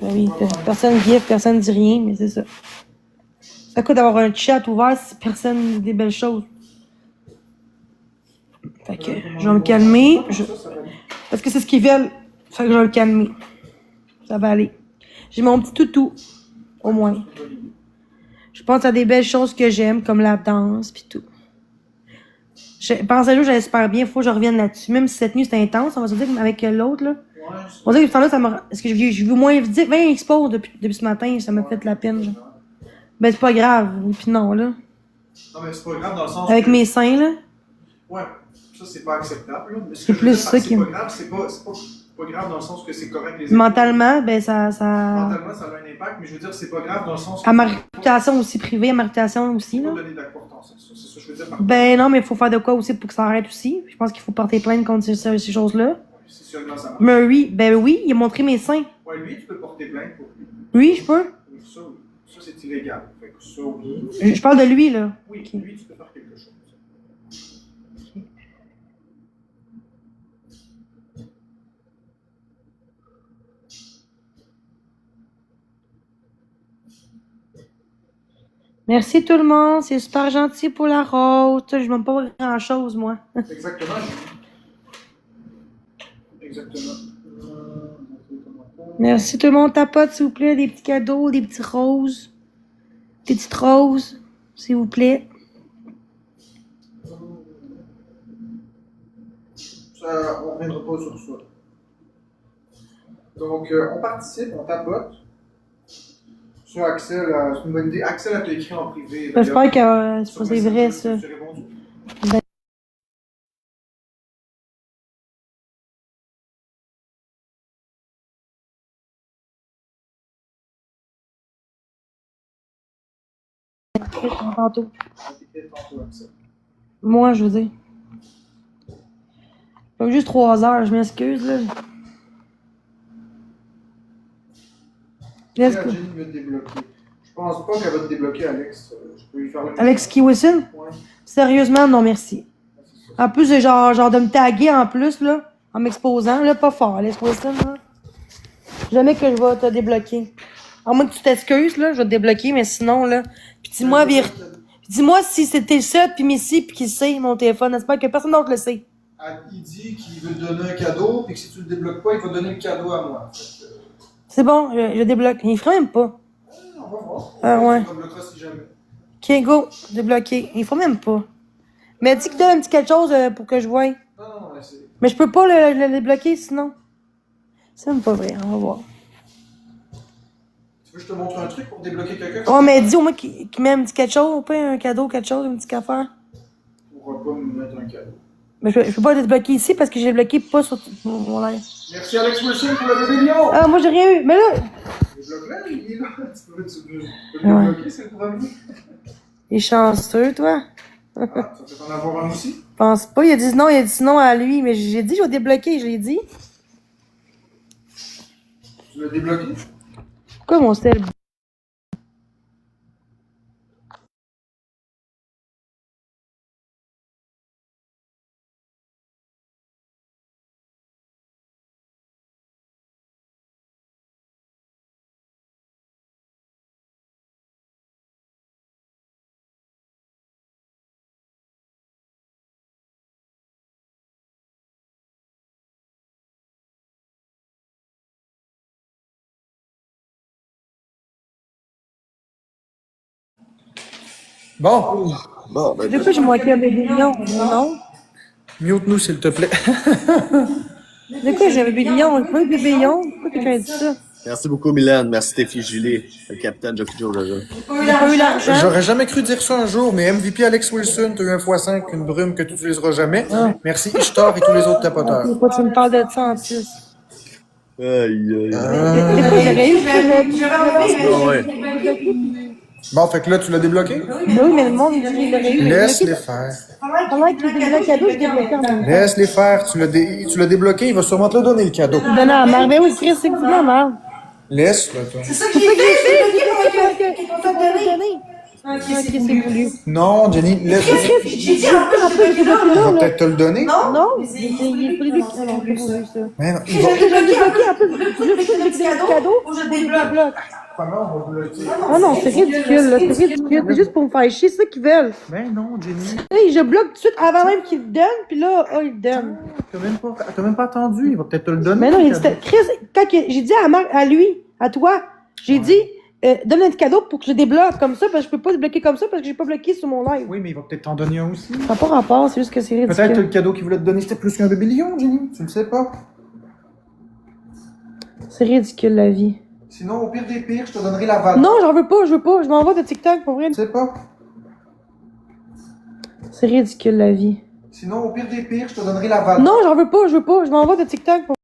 Ben oui, personne gifle, personne dit rien, mais c'est ça. Ça coûte d'avoir un chat ouvert si personne dit des belles choses. Fait que je vais me calmer. Parce que c'est ce qu'ils veulent. Fait que je vais me calmer. Ça va aller. J'ai mon petit toutou. Au moins. Je pense à des belles choses que j'aime, comme la danse pis tout. Pendant 5 jours, j'espère bien. Faut que je revienne là-dessus. Même si cette nuit c'était intense, on va se dire avec l'autre, là. On va dire que ce temps-là, ça m'a. Est-ce que j'ai vu au moins 20 expos depuis ce matin, ça m'a fait de la peine, genre. Ben, c'est pas grave. Puis non, là. Non, mais c'est pas grave dans le sens. Avec que... mes seins, là. Ouais, ça c'est pas acceptable, là. Mais ce C'est que je plus veux dire, ça qui c'est me. pas grave, c'est pas grave dans le sens que c'est correct les Mentalement, ben, ça. Mentalement, ça a un impact, mais je veux dire, c'est pas grave dans le sens que. À ma réputation aussi privée, à ma réputation aussi, là. Faut pas donner d'importance, c'est ça que je veux dire. Ben non, mais il faut faire de quoi aussi pour que ça arrête aussi. Je pense qu'il faut porter plainte contre ces choses-là. C'est seulement ça marche. Murray, ben oui, il a montré mes seins. Ouais, lui, tu peux porter plainte pour lui. Oui, je peux. Ça, oui. Ça, c'est illégal. Fait que ça, oui. Je parle de lui, là. Oui, Ok. lui, tu peux faire quelque chose. Merci tout le monde, c'est super gentil pour la rose. Je ne demande pas grand-chose, moi. Exactement. Exactement. Merci tout le monde, tapote, s'il vous plaît, des petits cadeaux, des petits roses. Des petites roses, s'il vous plaît. Ça, on ne reviendra pas sur ça. Donc, on participe, on tapote. Ça, Axel, c'est une bonne idée. Axel a écrit en privé. J'espère que c'est vrai, ça. J'ai répondu. Tantôt. Tantôt, Axel. Moi, je veux dire. Pas juste 3 heures, je m'excuse, là. Est-ce que Jenny veut te débloquer? Je pense pas qu'elle va te débloquer, Alex. Je peux lui faire le Alex Kiwison? Ouais. Sérieusement, non, merci. En plus, genre de me taguer en plus, là, en m'exposant, là, pas fort, Alex Kiwison, là. Jamais que je vais te débloquer. À moins que tu t'excuses, là, je vais te débloquer, mais sinon, là. Puis dis-moi si c'était ça, puis Missy, puis qui sait mon téléphone. J'espère que personne d'autre le sait. Il dit qu'il veut te donner un cadeau, puis que si tu le débloques pas, il va donner le cadeau à moi. C'est bon, je débloque. Il ferait même pas. On va voir. Ah ouais. Tu débloqueras si jamais. Ok, go, débloqué. Il faut même pas. Mais dis qu'il donne un petit quelque chose pour que je voie. Non, c'est... Mais je peux pas le débloquer sinon. C'est même pas vrai, on va voir. Tu veux que je te montre un truc pour débloquer quelqu'un? Oh, mais dis au moins qu'il met un petit quelque chose, pas un cadeau, quelque chose, une petite affaire. Tu pourras pas me mettre un cadeau. Mais je peux pas le débloquer ici parce que j'ai bloqué pas sur mon live. Merci Alex Wilson pour le bébé lion! Ah, moi j'ai rien eu. Mais là. Débloque-le, il est là. Tu peux le débloquer, c'est le premier. Il est chanceux, toi. Ah, ça peut en avoir un aussi? Je pense pas. Il a dit non à lui. Mais j'ai dit, je vais débloquer, je l'ai dit. Tu l'as débloqué? Pourquoi mon sel? Bon. De quoi j'ai manqué un bébé lion? Non. Mute-nous, s'il te plaît. De quoi j'ai un bébé lion? Pas un bébé lion? Pourquoi quelqu'un a dit ça? Merci beaucoup, Mylène. Merci, Stéphie Julie, le capitaine Jockey Joe Jojo. Pas eu l'argent. J'aurais jamais cru dire ça un jour, mais MVP Alex Wilson, t'as eu un x5, une brume que tu n'utiliseras jamais. Merci Ishtar et tous les autres tapoteurs. Pourquoi tu me parles de ça en plus? Aïe, aïe. J'aurais eu Ah ouais. Bon, fait que là, tu l'as débloqué? Oui, mais le monde, il l'aurait eu. Laisse-les faire. Pendant qu'il débloque le cadeau, je débloquais en même temps. Laisse-les faire. Tu l'as débloqué, il va sûrement te le donner, le cadeau. Donner à la merde. Ben oui, Chris, c'est que tu la merde. Laisse-le, toi. C'est ça que j'ai fait. Qu'ils vont te donner. Ok, c'est voulu. Non, Jenny, laisse-le. J'ai dit en plus, Il va peut-être te le donner. Non, il est pas lui qui a voulu ça. Mais non, il va... J'ai débloqué en plus. Tu veux que je débloque le cadeau? Je débloque. Oh non, c'est ridicule, là. C'est ridicule. C'est juste pour me faire chier, c'est ça qu'ils veulent. Mais non, Jenny. Hey, je bloque tout de suite avant même qu'ils le donnent, puis là, il le donne. T'as même pas attendu, il va peut-être te le donner. Mais non, Chris, quand j'ai dit à lui, à toi, j'ai dit, donne un cadeau pour que je le débloque comme ça, parce que je peux pas débloquer comme ça parce que j'ai pas bloqué sur mon live. Oui, mais il va peut-être t'en donner un aussi. Ça n'a pas rapport, c'est juste que c'est ridicule. Peut-être que le cadeau qu'il voulait te donner, c'était plus qu'un bébé lion, Jenny. Tu le sais pas. C'est ridicule, la vie. Sinon, au pire des pires, je te donnerai la valeur. Non, j'en veux pas, je veux pas. Je m'en vais de TikTok, pour vrai. Tu sais pas. C'est ridicule, la vie. Sinon, au pire des pires, je te donnerai la valeur. Non, j'en veux pas, je veux pas. Je m'en vais de TikTok, pour